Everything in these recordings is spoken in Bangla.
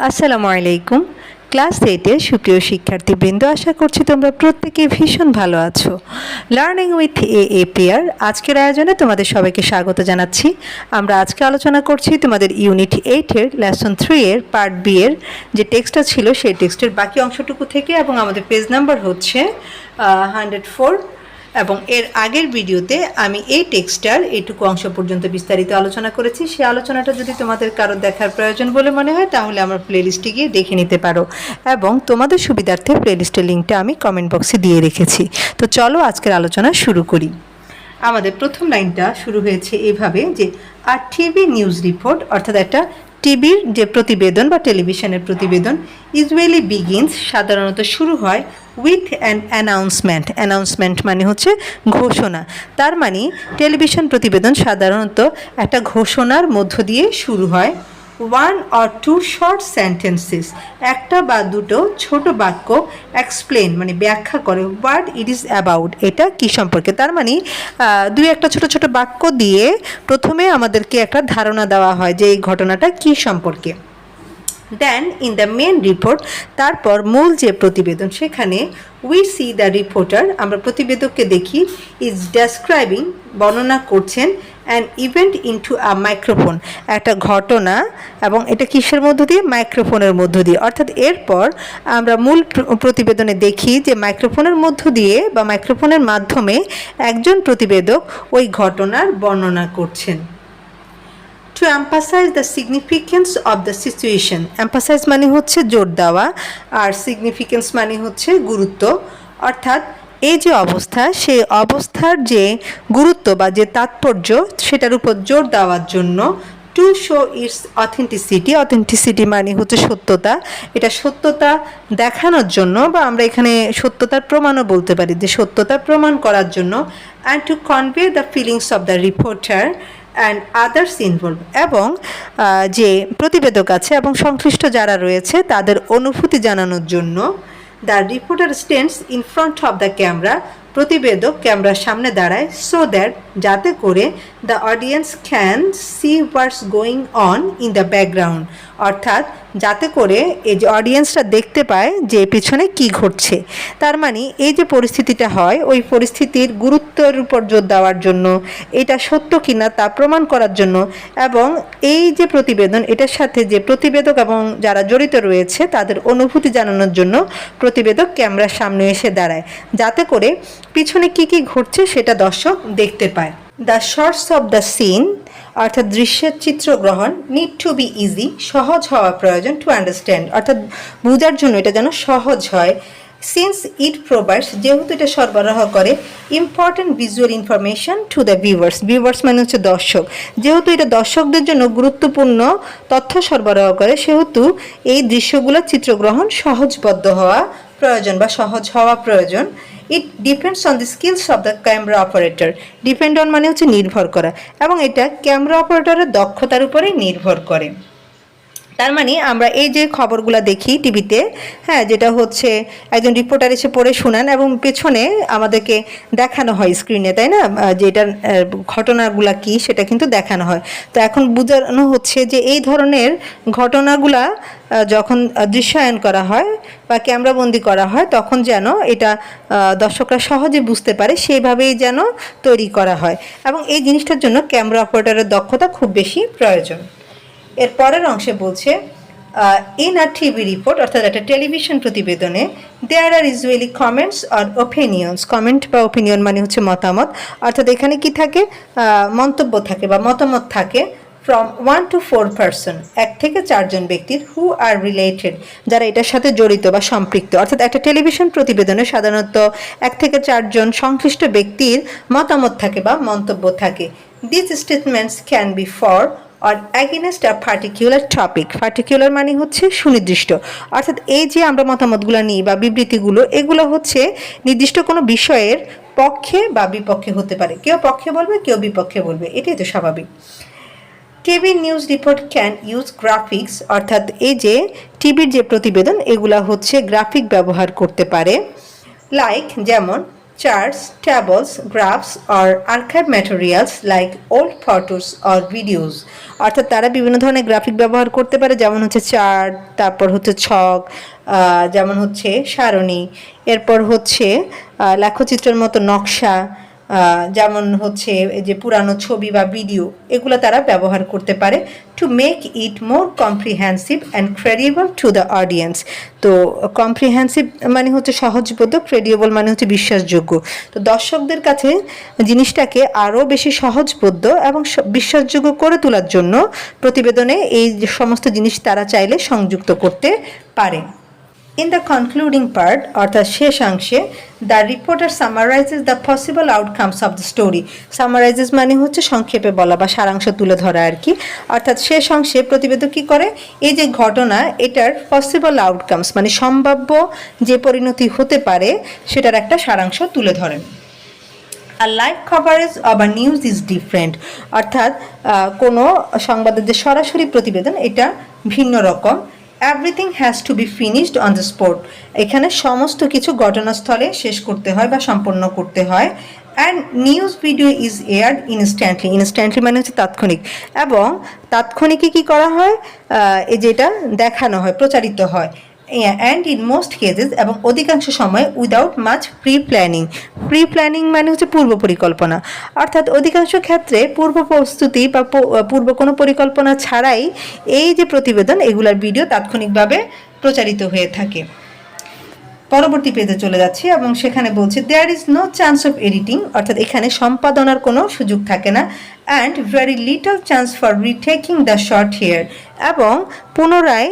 আসসালামু আলাইকুম। ক্লাস 8-এর সুপ্রিয় শিক্ষার্থীবৃন্দ, আশা করছি তোমরা প্রত্যেকেই ভীষণ ভালো আছো। লার্নিং উইথ এপিআর আজকের আয়োজনে তোমাদের সবাইকে স্বাগত জানাচ্ছি। আমরা আজকে আলোচনা করছি তোমাদের ইউনিট 8-এর লেসন 3-এর পার্ট বি এর যে টেক্সটটা ছিল সেই টেক্সটের বাকি অংশটুকু থেকে, এবং আমাদের পেজ নাম্বার হচ্ছে 104। এবং এর আগের ভিডিওতে আমি এই টেক্সটার এইটুকু অংশ পর্যন্ত বিস্তারিত আলোচনা করেছি। সেই আলোচনাটা যদি তোমাদের কারো দেখার প্রয়োজন বলে মনে হয় তাহলে আমার প্লেলিস্টে গিয়ে দেখে নিতে পারো, এবং তোমাদের সুবিধার্থে প্লেলিস্টের লিঙ্কটা আমি কমেন্ট বক্সে দিয়ে রেখেছি। তো চলো আজকের আলোচনা শুরু করি। আমাদের প্রথম লাইনটা শুরু হয়েছে এভাবে যে আর টিভি নিউজ রিপোর্ট, অর্থাৎ একটা টিভির যে প্রতিবেদন বা টেলিভিশনের প্রতিবেদন ইউজুয়ালি বিগিনস সাধারণত শুরু হয় উইথ অ্যান অ্যানাউন্সমেন্ট মানে হচ্ছে ঘোষণা। তার মানে টেলিভিশন প্রতিবেদন সাধারণত একটা ঘোষণার মধ্য দিয়ে শুরু হয়। 1 or 2 শর্ট সেন্টেন্সেস, একটা বা দুটো ছোট বাক্য এক্সপ্লেন মানে ব্যাখ্যা করে হোয়াট ইট ইজ অ্যাবাউট, এটা কী সম্পর্কে। তার মানে দুই একটা ছোট ছোট বাক্য দিয়ে প্রথমে আমাদেরকে একটা ধারণা দেওয়া হয় যে এই ঘটনাটা কী সম্পর্কে। দেন ইন দ্য মেন রিপোর্ট, তারপর মূল যে প্রতিবেদন সেখানে উই সি দ্য রিপোর্টার, আমরা প্রতিবেদককে দেখি, ইজ ডেসক্রাইবিং বর্ণনা করছেন an event into a microphone, একটা ঘটনা, এবং এটা কিসের মধ্য দিয়ে, মাইক্রোফোনের মধ্য দিয়ে। অর্থাৎ এরপর আমরা মূল প্রতিবেদনে দেখি যে মাইক্রোফোনের মধ্য দিয়ে বা মাইক্রোফোনের মাধ্যমে একজন প্রতিবেদক ওই ঘটনার বর্ণনা করছেন। To emphasize the significance of the situation, emphasize মানে হচ্ছে জোর দেওয়া, আর significance মানে হচ্ছে গুরুত্ব। অর্থাৎ এই যে অবস্থা, সেই অবস্থার যে গুরুত্ব বা যে তাৎপর্য সেটার উপর জোর দেওয়ার জন্য। টু শো ইটস অথেন্টিসিটি মানে হচ্ছে সত্যতা, এটা সত্যতা দেখানোর জন্য, বা আমরা এখানে সত্যতার প্রমাণও বলতে পারি, যে সত্যতার প্রমাণ করার জন্য। And to convey the feelings of the reporter and others involve, এবং যে প্রতিবেদক আছে এবং সংশ্লিষ্ট যারা রয়েছে তাদের অনুভূতি জানানোর জন্য। The reporter stands in front of the camera, প্রতিবেদক ক্যামেরার সামনে দাঁড়ায়, সো দ্যাট যাতে করে the audience can see what's going on in the background, অর্থাৎ যাতে করে এই যে অডিয়েন্সরা দেখতে পায় যে পিছনে কি ঘটছে। তার মানে এই যে পরিস্থিতিটা হয় ওই পরিস্থিতির গুরুত্বের উপর জোর দেওয়ার জন্য, এটা সত্য কিনা তা প্রমাণ করার জন্য, এবং এই যে প্রতিবেদন এটার সাথে যে প্রতিবেদক এবং যারা জড়িত রয়েছে তাদের অনুভূতি জানানোর জন্য প্রতিবেদক ক্যামেরার সামনে এসে দাঁড়ায়, যাতে করে পিছনে কি কি ঘটছে সেটা দর্শক দেখতে পায়। The shots of the scene, অর্থাৎ দৃশ্যের চিত্রগ্রহণ, নিড টু বি ইজি, সহজ হওয়া প্রয়োজন, টু আন্ডারস্ট্যান্ড, অর্থাৎ বোঝার জন্য এটা যেন সহজ হয়। সিন্স ইট প্রোভাইডস, যেহেতু এটা সরবরাহ করে, important visual information to the viewers মানে হচ্ছে দর্শক, যেহেতু এটা দর্শকদের জন্য গুরুত্বপূর্ণ তথ্য সরবরাহ করে, সেহেতু এই দৃশ্যগুলোর চিত্রগ্রহণ সহজবদ্ধ হওয়া প্রয়োজন বা সহজ হওয়া প্রয়োজন। It depends on the skills of the camera operator, depend on মানে হচ্ছে নির্ভর করা, এবং এটা ক্যামেরা অপারেটরের দক্ষতার উপরেই নির্ভর করে। তার মানে আমরা এই যে খবরগুলো দেখি টিভিতে, হ্যাঁ, যেটা হচ্ছে একজন রিপোর্টার এসে পড়ে শোনান এবং পেছনে আমাদেরকে দেখানো হয় স্ক্রিনে, তাই না, যে এটার ঘটনাগুলা কি সেটা কিন্তু দেখানো হয়। তো এখন বোঝানো হচ্ছে যে এই ধরনের ঘটনাগুলা যখন দৃশ্যায়ন করা হয় বা ক্যামেরাবন্দি করা হয় তখন যেন এটা দর্শকরা সহজে বুঝতে পারে সেইভাবেই যেন তৈরি করা হয়, এবং এই জিনিসটার জন্য ক্যামেরা অপারেটরের দক্ষতা খুব বেশি প্রয়োজন। এর পরের অংশে বলছে ইন আ টিভি রিপোর্ট, অর্থাৎ একটা টেলিভিশন প্রতিবেদনে, there are usually comments or opinions, comment বা ওপিনিয়ন মানে হচ্ছে মতামত, অর্থাৎ এখানে কি থাকে, মন্তব্য থাকে বা মতামত থাকে, ফ্রম 1 to 4 পার্সন, 1 থেকে 4 জন ব্যক্তির, হু আর রিলেটেড, যারা এটার সাথে জড়িত বা সম্পৃক্ত। অর্থাৎ একটা টেলিভিশন প্রতিবেদনে সাধারণত 1 থেকে 4 জন সংশ্লিষ্ট ব্যক্তির মতামত থাকে বা মন্তব্য থাকে। This statements can be for or against a particular topic, particular মানে হচ্ছে সুনির্দিষ্ট, অর্থাৎ এই যে আমরা মতামতগুলো নিই বা বিবৃতিগুলো, এগুলো হচ্ছে নির্দিষ্ট কোনো বিষয়ের পক্ষে বা বিপক্ষে হতে পারে, কেউ পক্ষে বলবে কেউ বিপক্ষে বলবে, এটাই তো স্বাভাবিক। TV news report can use graphics, অর্থাৎ এই যে টিভির যে প্রতিবেদন এগুলা হচ্ছে গ্রাফিক ব্যবহার করতে পারে, লাইক যেমন charts, tables, graphs or archive materials like old photos or videos। অর্থাৎ তারা বিভিন্ন ধরনের গ্রাফিক ব্যবহার করতে পারে, যেমন হচ্ছে চার্ট, তারপর হচ্ছে ছক, যেমন হচ্ছে সারণী, এরপর হচ্ছে লেখচিত্রের মতো নকশা, যেমন হচ্ছে এই যে পুরানো ছবি বা ভিডিও, এগুলো তারা ব্যবহার করতে পারে to make it more comprehensive and credible to the audience. তো কম্প্রিহেন্সিভ মানে হচ্ছে সহজবোধ্য, ক্রেডিবল মানে হচ্ছে বিশ্বাসযোগ্য। তো দর্শকদের কাছে জিনিসটাকে আরও বেশি সহজবোধ্য এবং বিশ্বাসযোগ্য করে তোলার জন্য প্রতিবেদনে এই সমস্ত জিনিস তারা চাইলে সংযুক্ত করতে পারে। In the concluding part অর্থাৎ শেষাংশে the reporter summarizes the possible outcomes of the story। Summarizes মানে হচ্ছে সংক্ষেপে বলা বা সারাংশ তুলে ধরা আর কি। অর্থাৎ শেষ অংশে প্রতিবেদক কি করে, এই যে ঘটনা এটার পসিবল আউটকামস মানে সম্ভাব্য যে পরিণতি হতে পারে সেটার একটা সারাংশ তুলে ধরেন। আর live coverage of a news is different, অর্থাৎ কোনো সংবাদের যে সরাসরি প্রতিবেদন এটা ভিন্ন রকম। Everything has to be finished on the spot, এখানে সমস্ত কিছু ঘটনাস্থলে শেষ করতে হয় বা সম্পন্ন করতে হয়। And news video is aired instantly, instantly মানে হচ্ছে তাৎক্ষণিক, এবং তাৎক্ষণিকই কী করা হয়, এই যেটা দেখানো হয়, প্রচারিত হয়। অ্যান্ড ইন মোস্ট কেসেস, এবং অধিকাংশ সময় without much pre planning. Pre planning মানে হচ্ছে পূর্ব পরিকল্পনা, অর্থাৎ অধিকাংশ ক্ষেত্রে পূর্ব প্রস্তুতি বা পূর্ব কোনো পরিকল্পনা ছাড়াই এই যে প্রতিবেদন এগুলার ভিডিও তাৎক্ষণিকভাবে প্রচারিত হয়ে থাকে। পরবর্তী পেজে চলে যাচ্ছি এবং সেখানে বলছে there is no chance of editing, অর্থাৎ এখানে সম্পাদনার কোনো সুযোগ থাকে না। And very little chance for retaking the shot here, এবং পুনরায়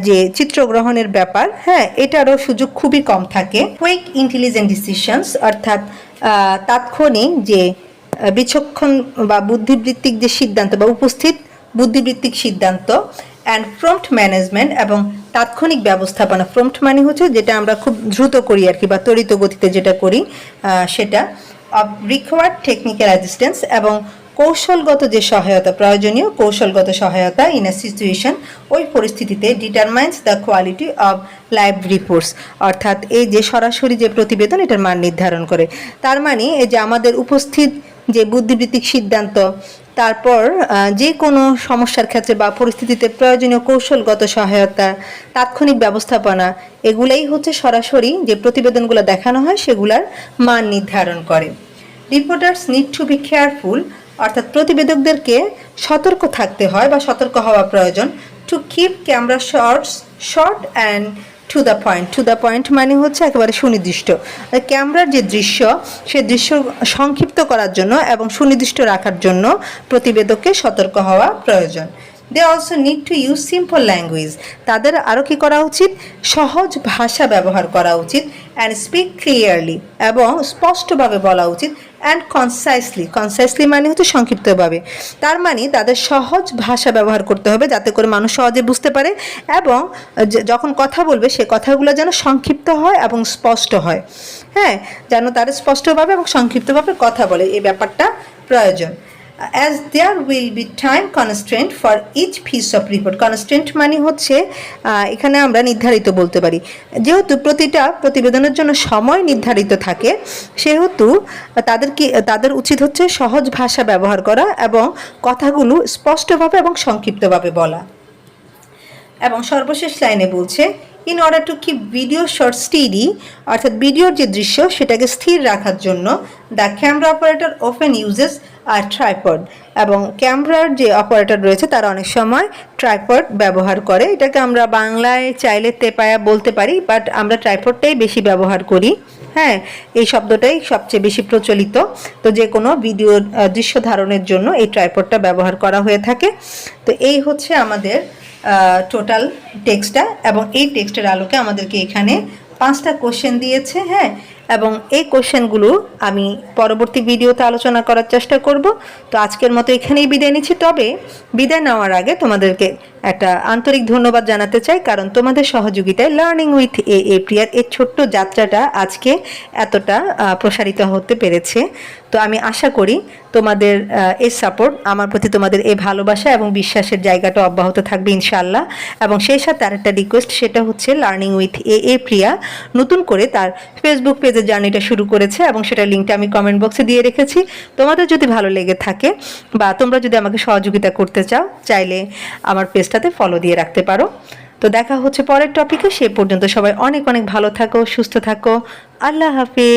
যে চিত্রগ্রহণের ব্যাপার, হ্যাঁ এটারও সুযোগ খুবই কম থাকে। কুইক ইন্টেলিজেন্ট ডিসিশনস, অর্থাৎ তাৎক্ষণিক যে বিচক্ষণ বা বুদ্ধিবৃত্তিক যে সিদ্ধান্ত বা উপস্থিত বুদ্ধিবৃত্তিক সিদ্ধান্ত। অ্যান্ড প্রম্পট ম্যানেজমেন্ট, এবং তাৎক্ষণিক ব্যবস্থাপনা। প্রম্পট মানে হচ্ছে যেটা আমরা খুব দ্রুত করি আর কি, বা ত্বরিত গতিতে যেটা করি সেটা। অফ রিকোয়ার্ড টেকনিক্যাল অ্যাসিস্ট্যান্স, এবং কৌশলগত যে সহায়তা, প্রয়োজনীয় কৌশলগত সহায়তা ইন এ সিচুয়েশন, ওই পরিস্থিতিতে determines the quality of live reports, অর্থাৎ এই যে সরাসরি যে প্রতিবেদন এটার মান নির্ধারণ করে। তার মানে এই যে আমাদের উপস্থিত যে বুদ্ধিবৃত্তিক সিদ্ধান্ত, তারপর যে কোনো সমস্যার ক্ষেত্রে বা পরিস্থিতিতে প্রয়োজনীয় কৌশলগত সহায়তা, তাৎক্ষণিক ব্যবস্থাপনা, এগুলাই হচ্ছে সরাসরি যে প্রতিবেদনগুলো দেখানো হয় সেগুলার মান নির্ধারণ করে। Reporters need to be careful, অর্থাৎ প্রতিবেদকদেরকে সতর্ক থাকতে হয় বা সতর্ক হওয়া প্রয়োজন। To keep camera short and to the point. To the point মানে হচ্ছে একেবারে সুনির্দিষ্ট। ক্যামেরার যে দৃশ্য সে দৃশ্য সংক্ষিপ্ত করার জন্য এবং সুনির্দিষ্ট রাখার জন্য প্রতিবেদককে সতর্ক হওয়া প্রয়োজন। They also need to use simple language, তাদের আরও কী করা উচিত, সহজ ভাষা ব্যবহার করা উচিত। অ্যান্ড স্পিক ক্লিয়ারলি, এবং স্পষ্টভাবে বলা উচিত। অ্যান্ড কনসাইসলি মানে হচ্ছে সংক্ষিপ্তভাবে। তার মানে তাদের সহজ ভাষা ব্যবহার করতে হবে যাতে করে মানুষ সহজে বুঝতে পারে, এবং যখন কথা বলবে সে কথাগুলো যেন সংক্ষিপ্ত হয় এবং স্পষ্ট হয়, হ্যাঁ যেন তারা স্পষ্টভাবে এবং সংক্ষিপ্তভাবে কথা বলে, এই ব্যাপারটা প্রয়োজন। As there will be time constraint for each piece of report. Constraint মানে হচ্ছে এখানে আমরা নির্ধারিত বলতে পারি, যেহেতু প্রতিটা প্রতিবেদনের জন্য সময় নির্ধারিত থাকে সেহেতু তাদের উচিত হচ্ছে সহজ ভাষা ব্যবহার করা এবং কথাগুলো স্পষ্টভাবে এবং সংক্ষিপ্তভাবে বলা। এবং সর্বশেষ লাইনে বলছে in order to keep video shot steady, অর্থাৎ ভিডিওর যে দৃশ্য সেটাকে স্থির রাখার জন্য the camera operator often uses a tripod, এবং ক্যামেরার যে অপারেটর রয়েছে তারা অনেক সময় ট্রাইপড ব্যবহার করে। এটাকে আমরা বাংলায় চাইলে তেপায়া বলতে পারি, বাট আমরা ট্রাইপডটাই বেশি ব্যবহার করি, হ্যাঁ এই শব্দটাই সবচেয়ে বেশি প্রচলিত। তো যে কোনো ভিডিওর দৃশ্য ধারণের জন্য এই ট্রাইপডটা ব্যবহার করা হয়ে থাকে। তো এই হচ্ছে আমাদের টোটাল টেক্সটটা, এবং এই টেক্সটের আলোকে আমাদেরকে এখানে 5টা কোশ্চেন দিয়েছে, হ্যাঁ এবং এই কোশ্চেনগুলো আমি পরবর্তী ভিডিওতে আলোচনা করার চেষ্টা করব। তো আজকের মতো এখানেই বিদায় নিচ্ছি, তবে বিদায় নেওয়ার আগে তোমাদেরকে একটা আন্তরিক ধন্যবাদ জানাতে চাই, কারণ তোমাদের সহযোগিতায় লার্নিং উইথ এ প্রিয়ার এই ছোট্ট যাত্রাটা আজকে এতটা প্রসারিত হতে পেরেছে। তো আমি আশা করি তোমাদের এই সাপোর্ট, আমার প্রতি তোমাদের এই ভালোবাসা এবং বিশ্বাসের জায়গাটা অব্যাহত থাকবে ইনশাআল্লাহ। এবং সেই সাথে আরেকটা রিকোয়েস্ট, সেটা হচ্ছে লার্নিং উইথ এ প্রিয়া নতুন করে তার ফেসবুক পেজের জার্নিটা শুরু করেছে এবং সেটার লিঙ্কটা আমি কমেন্ট বক্সে দিয়ে রেখেছি। তোমাদের যদি ভালো লেগে থাকে বা তোমরা যদি আমাকে সহযোগিতা করতে চাও, চাইলে আমার পেজটাতে ফলো দিয়ে রাখতে পারো। তো দেখা হচ্ছে পরের টপিকে। সে পর্যন্ত সবাই অনেক অনেক ভালো থাকো, সুস্থ থাকো। আল্লাহ হাফিজ।